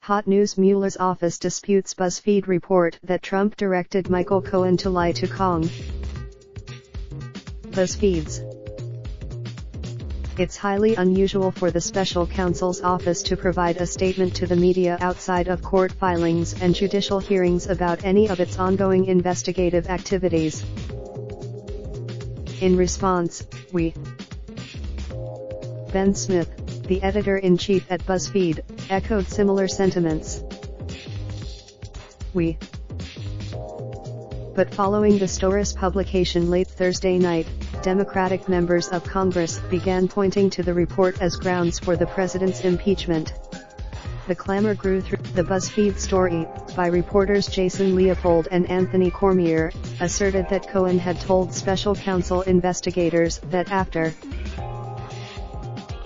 Hot news: Mueller's office disputes BuzzFeed report that Trump directed Michael Cohen to lie to Cong. BuzzFeed's. It's highly unusual for the special counsel's office to provide a statement to the media outside of court filings and judicial hearings about any of its ongoing investigative activities. In response, Ben Smith, the editor-in-chief at BuzzFeed, echoed similar sentiments. But following the story's publication late Thursday night, Democratic members of Congress began pointing to the report as grounds for the president's impeachment. The clamor grew through. The BuzzFeed story, by reporters Jason Leopold and Anthony Cormier, asserted that Cohen had told special counsel investigators that after.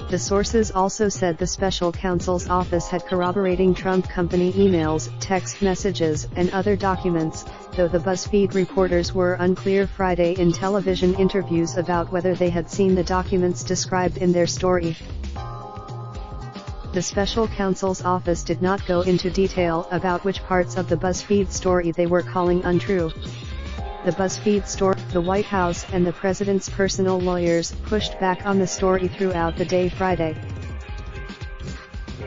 The sources also said the special counsel's office had corroborating Trump company emails, text messages, and other documents, though the BuzzFeed reporters were unclear Friday in television interviews about whether they had seen the documents described in their story. The special counsel's office did not go into detail about which parts of the BuzzFeed story they were calling untrue. The BuzzFeed story, the White House and the president's personal lawyers pushed back on the story throughout the day Friday.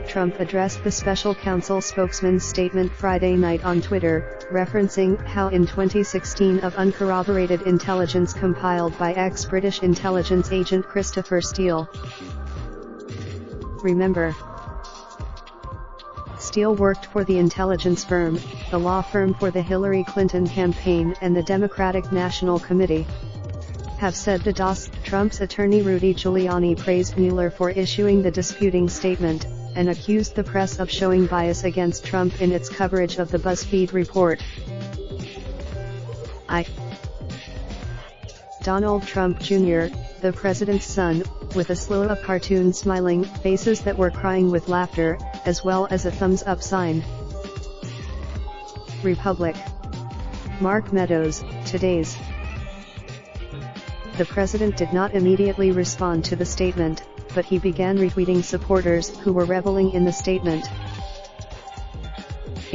Trump addressed the special counsel spokesman's statement Friday night on Twitter, referencing how in 2016 of uncorroborated intelligence compiled by ex-British intelligence agent Christopher Steele. Remember, Steele worked for the intelligence firm, the law firm for the Hillary Clinton campaign and the Democratic National Committee. Have said the DOS. Trump's attorney Rudy Giuliani praised Mueller for issuing the disputing statement, and accused the press of showing bias against Trump in its coverage of the BuzzFeed report. Donald Trump Jr., the president's son, with a slew of cartoon smiling faces that were crying with laughter, as well as a thumbs-up sign. Republic. Mark Meadows, Today's. The president did not immediately respond to the statement, but he began retweeting supporters who were reveling in the statement.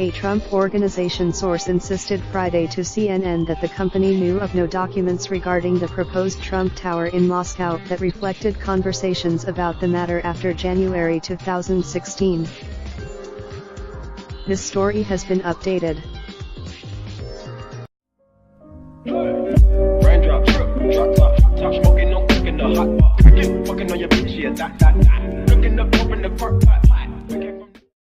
A Trump Organization source insisted Friday to CNN that the company knew of no documents regarding the proposed Trump Tower in Moscow that reflected conversations about the matter after January 2016. This story has been updated. Raindrop, drop top smoking, no cooking the hot pot. Fucking on your bitch, yeah, that. Looking up, open the park pot.